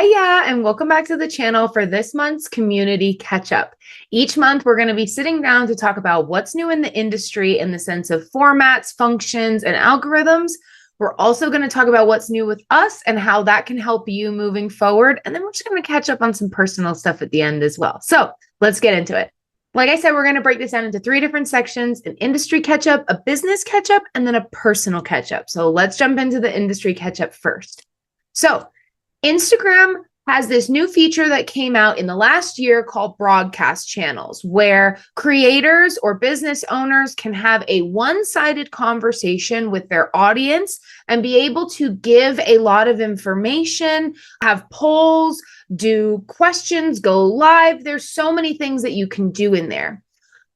Hiya, and welcome back to the channel for this month's community catch-up. Each month, we're going to be sitting down to talk about what's new in the industry in the sense of formats, functions, and algorithms. We're also going to talk about what's new with us and how that can help you moving forward. And then we're just going to catch up on some personal stuff at the end as well. So let's get into it. Like I said, we're going to break this down into 3 different sections: an industry catch-up, a business catch-up, and then a personal catch-up. So let's jump into the industry catch-up first. So Instagram has this new feature that came out in the last year called broadcast channels, where creators or business owners can have a one-sided conversation with their audience and be able to give a lot of information, have polls, do questions, go live. There's so many things that you can do in there.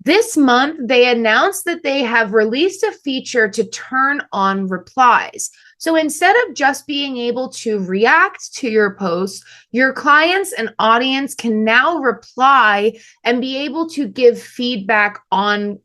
This month, they announced that they have released a feature to turn on replies. So instead of just being able to react to your post, your clients and audience can now reply and be able to give feedback on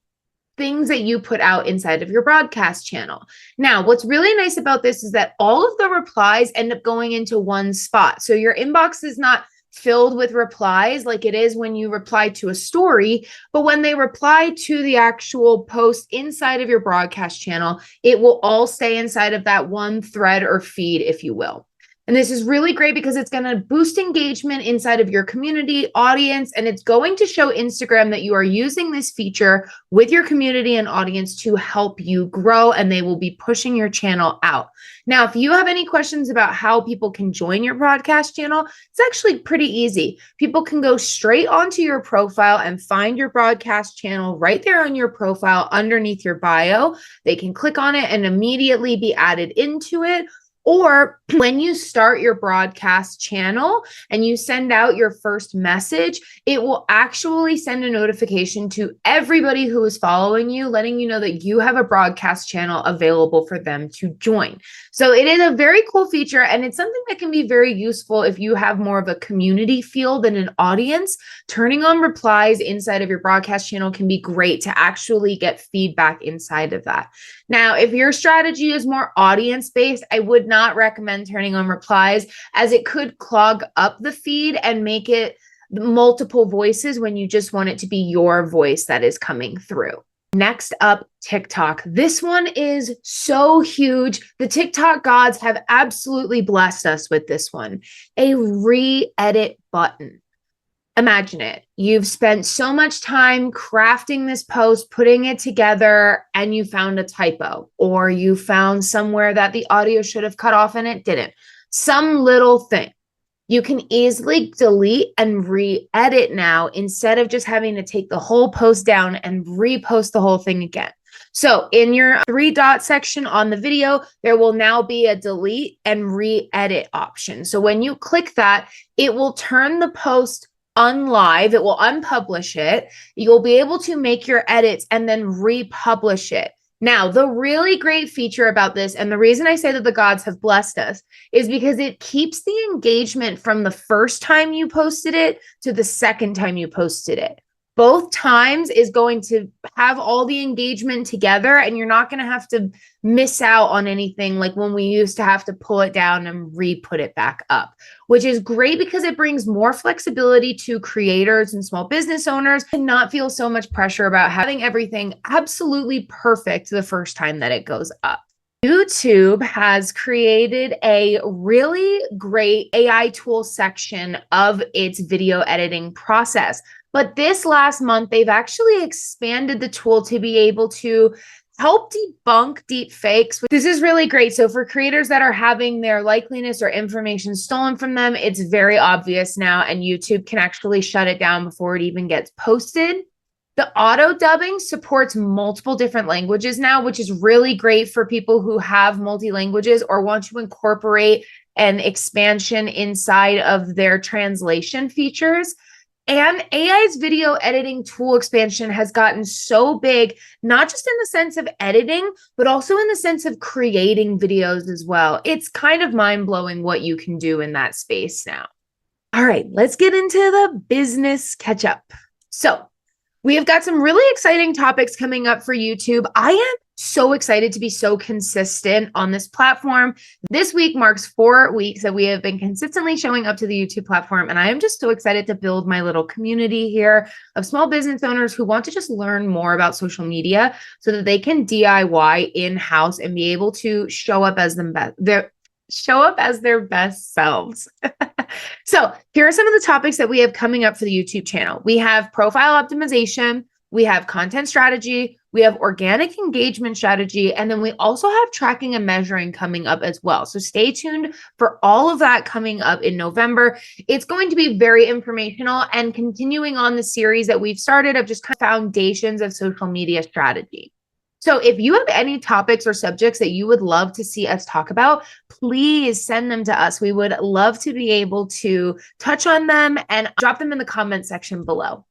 things that you put out inside of your broadcast channel. Now, what's really nice about this is that all of the replies end up going into one spot. So your inbox is not filled with replies like it is when you reply to a story, but when they reply to the actual post inside of your broadcast channel, it will all stay inside of that one thread or feed, if you will. And this is really great because it's going to boost engagement inside of your community audience, and it's going to show Instagram that you are using this feature with your community and audience to help you grow, and they will be pushing your channel out. Now, if you have any questions about how people can join your broadcast channel, it's actually pretty easy. People can go straight onto your profile and find your broadcast channel right there on your profile underneath your bio. They can click on it and immediately be added into it. Or when you start your broadcast channel and you send out your first message, it will actually send a notification to everybody who is following you, letting you know that you have a broadcast channel available for them to join. So it is a very cool feature, and it's something that can be very useful if you have more of a community feel than an audience. Turning on replies inside of your broadcast channel can be great to actually get feedback inside of that. Now, if your strategy is more audience-based, I would not recommend turning on replies, as it could clog up the feed and make it multiple voices when you just want it to be your voice that is coming through. Next up, TikTok. This one is so huge. The TikTok gods have absolutely blessed us with this one. A re-edit button. Imagine it. You've spent so much time crafting this post, putting it together, and you found a typo, or you found somewhere that the audio should have cut off and it didn't. Some little thing. You can easily delete and re-edit now instead of just having to take the whole post down and repost the whole thing again. So in your 3-dot section on the video, there will now be a delete and re-edit option. So when you click that, it will turn the post unlive. It will unpublish it. You'll be able to make your edits and then republish it. Now, the really great feature about this, and the reason I say that the gods have blessed us, is because it keeps the engagement from the first time you posted it to the second time you posted it. Both times is going to have all the engagement together, and you're not going to have to miss out on anything like when we used to have to pull it down and re-put it back up, which is great because it brings more flexibility to creators and small business owners and not feel so much pressure about having everything absolutely perfect the first time that it goes up. YouTube has created a really great AI tool section of its video editing process. But this last month, they've actually expanded the tool to be able to help debunk deepfakes. This is really great. So for creators that are having their likeliness or information stolen from them, it's very obvious now, and YouTube can actually shut it down before it even gets posted. The auto dubbing supports multiple different languages now, which is really great for people who have multi-languages or want to incorporate an expansion inside of their translation features. And AI's video editing tool expansion has gotten so big, not just in the sense of editing, but also in the sense of creating videos as well. It's kind of mind-blowing what you can do in that space now. All right, let's get into the business catch-up. So we have got some really exciting topics coming up for YouTube. I am So excited to be so consistent on this platform. This week marks 4 weeks that we have been consistently showing up to the YouTube platform. And I am just so excited to build my little community here of small business owners who want to just learn more about social media so that they can DIY in-house and be able to show up as their best selves. So here are some of the topics that we have coming up for the YouTube channel. We have profile optimization, we have content strategy, we have organic engagement strategy, and then we also have tracking and measuring coming up as well. So stay tuned for all of that coming up in November. It's going to be very informational and continuing on the series that we've started of just kind of foundations of social media strategy. So if you have any topics or subjects that you would love to see us talk about, please send them to us. We would love to be able to touch on them and drop them in the comment section below.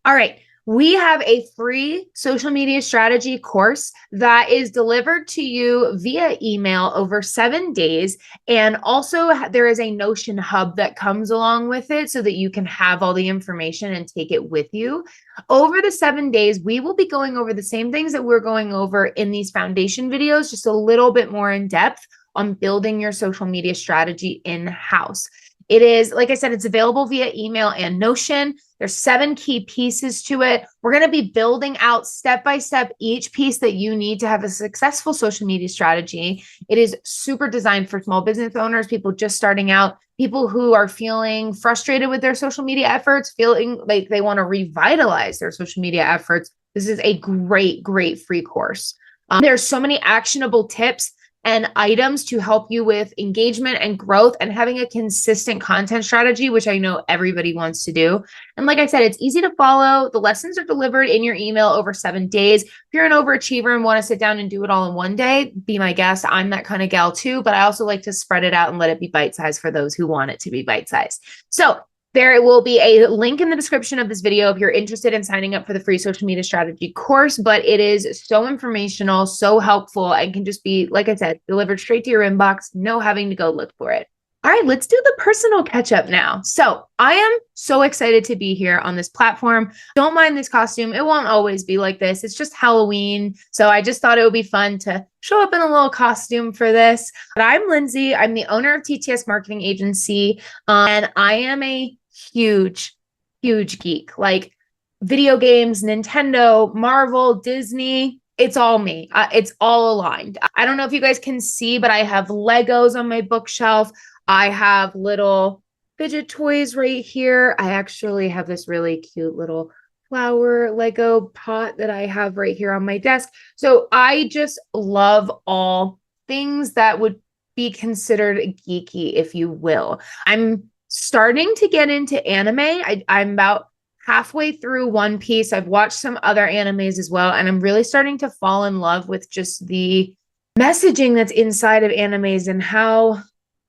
All right. We have a free social media strategy course that is delivered to you via email over 7 days. And also there is a Notion hub that comes along with it so that you can have all the information and take it with you. Over the 7 days, we will be going over the same things that we're going over in these foundation videos, just a little bit more in depth on building your social media strategy in-house. It is, like I said, it's available via email and Notion. There's 7 key pieces to it. We're going to be building out step by step each piece that you need to have a successful social media strategy. It is super designed for small business owners, people just starting out, people who are feeling frustrated with their social media efforts, feeling like they want to revitalize their social media efforts. This is a great, great free course. There's so many actionable tips and items to help you with engagement and growth and having a consistent content strategy, which I know everybody wants to do. And like I said, it's easy to follow. The lessons are delivered in your email over 7 days. If you're an overachiever and want to sit down and do it all in one day, be my guest. I'm that kind of gal too, but I also like to spread it out and let it be bite-sized for those who want it to be bite-sized. So there will be a link in the description of this video if you're interested in signing up for the free social media strategy course, but it is so informational, so helpful, and can just be, like I said, delivered straight to your inbox, no having to go look for it. All right, let's do the personal catch up now. So I am so excited to be here on this platform. Don't mind this costume. It won't always be like this. It's just Halloween. So I just thought it would be fun to show up in a little costume for this. But I'm Lindsay. I'm the owner of TTS Marketing Agency, and I am a huge geek. Like video games, Nintendo, Marvel, Disney, it's all me. It's all aligned. I don't know if you guys can see, but I have Legos on my bookshelf. I have little fidget toys right here. I actually have this really cute little flower Lego pot that I have right here on my desk. So I just love all things that would be considered geeky, if you will. I'm starting to get into anime. I'm about halfway through One Piece. I've watched some other animes as well, and I'm really starting to fall in love with just the messaging that's inside of animes and how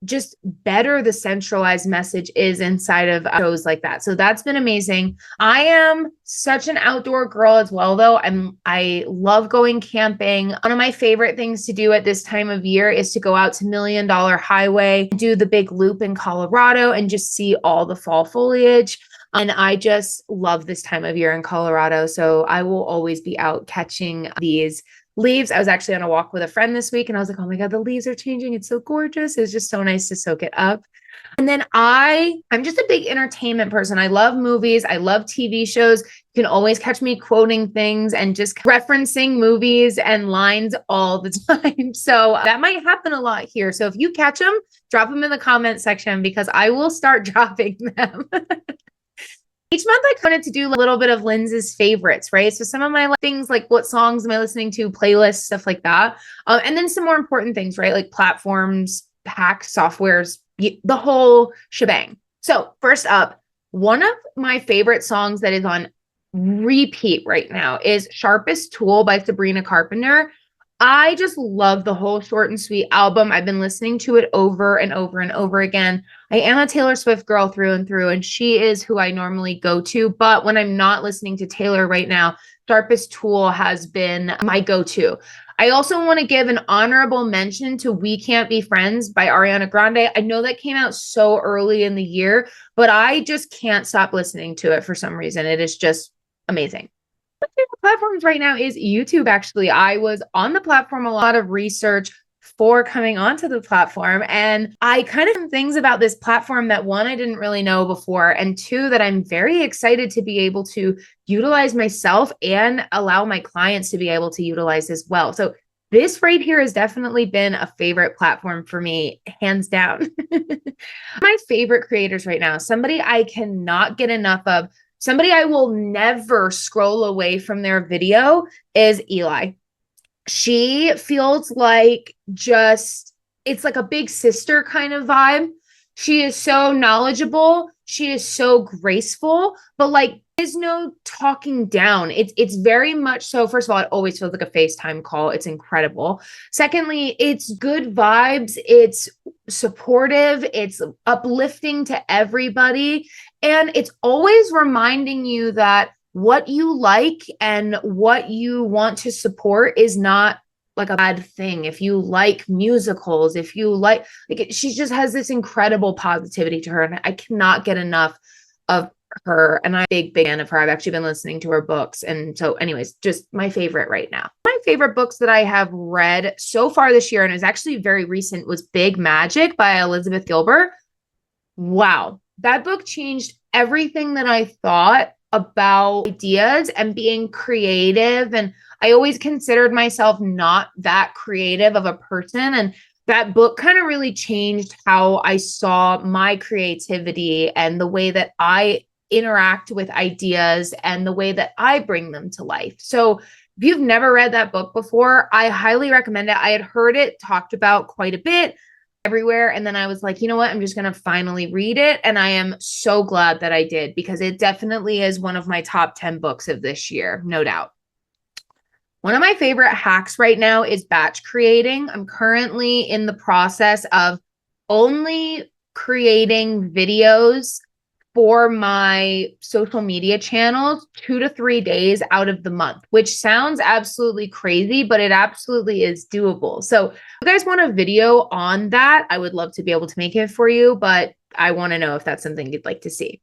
just better the centralized message is inside of shows like that. So that's been amazing. I am such an outdoor girl as well, though. I love going camping. One of my favorite things to do at this time of year is to go out to Million Dollar Highway, do the big loop in Colorado, and just see all the fall foliage. And I just love this time of year in Colorado. So I will always be out catching these leaves. I was actually on a walk with a friend this week and I was like, oh my God, the leaves are changing. It's so gorgeous. It was just so nice to soak it up. And then I'm just a big entertainment person. I love movies. I love TV shows. You can always catch me quoting things and just referencing movies and lines all the time. So that might happen a lot here. So if you catch them, drop them in the comment section because I will start dropping them. Each month I wanted to do a little bit of Lindsay's favorites, right? So some of my things like what songs am I listening to, playlists, stuff like that. And then some more important things, right? Like platforms, hacks, softwares, the whole shebang. So first up, one of my favorite songs that is on repeat right now is Sharpest Tool by Sabrina Carpenter. I just love the whole short and sweet album. I've been listening to it over and over and over again. I am a Taylor Swift girl through and through, and she is who I normally go to. But when I'm not listening to Taylor right now, Sharpest Tool has been my go-to. I also want to give an honorable mention to We Can't Be Friends by Ariana Grande. I know that came out so early in the year, but I just can't stop listening to it for some reason. It is just amazing. Platforms right now is YouTube. Actually, I was on the platform, a lot of research for coming onto the platform, and I kind of some things about this platform that one, I didn't really know before, and two, that I'm very excited to be able to utilize myself and allow my clients to be able to utilize as well. So this right here has definitely been a favorite platform for me, hands down. My favorite creators right now, somebody I cannot get enough of, somebody I will never scroll away from their video, is Eli. She feels like just, it's like a big sister kind of vibe. She is so knowledgeable. She is so graceful, but like there's no talking down. It's very much so. First of all, it always feels like a FaceTime call. It's incredible. Secondly, it's good vibes. It's supportive. It's uplifting to everybody. And it's always reminding you that what you like and what you want to support is not like a bad thing. If you like musicals, if you like she just has this incredible positivity to her, and I cannot get enough of her. And I'm a big fan of her. I've actually been listening to her books. And so anyways, just my favorite right now. My favorite books that I have read so far this year, and is actually very recent, was Big Magic by Elizabeth Gilbert. Wow. That book changed everything that I thought about ideas and being creative. And I always considered myself not that creative of a person. And that book kind of really changed how I saw my creativity and the way that I interact with ideas and the way that I bring them to life. So if you've never read that book before, I highly recommend it. I had heard it talked about quite a bit everywhere. And then I was like, you know what? I'm just going to finally read it. And I am so glad that I did, because it definitely is one of my top 10 books of this year, no doubt. One of my favorite hacks right now is batch creating. I'm currently in the process of only creating videos for my social media channels 2 to 3 days out of the month, which sounds absolutely crazy, but it absolutely is doable. So if you guys want a video on that, I would love to be able to make it for you, but I want to know if that's something you'd like to see.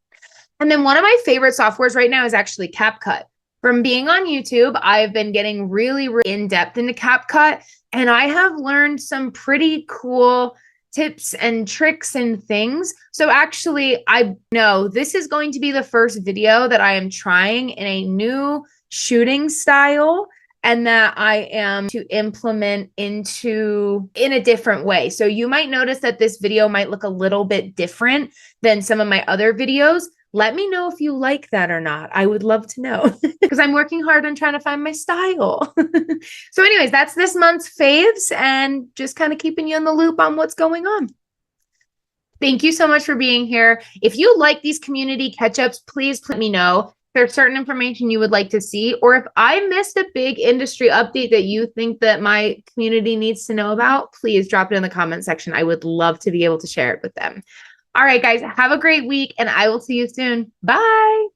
And then one of my favorite softwares right now is actually CapCut. From being on YouTube, I've been getting really, really in-depth into CapCut, and I have learned some pretty cool tips and tricks and things. So actually, I know this is going to be the first video that I am trying in a new shooting style, and that I am to implement in a different way. So you might notice that this video might look a little bit different than some of my other videos. Let me know if you like that or not. I would love to know, because I'm working hard on trying to find my style. So anyways, that's this month's faves, and just kind of keeping you in the loop on what's going on. Thank you so much for being here. If you like these community catch-ups, please let me know. If there's certain information you would like to see, or if I missed a big industry update that you think that my community needs to know about, please drop it in the comment section. I would love to be able to share it with them. All right, guys, have a great week, and I will see you soon. Bye.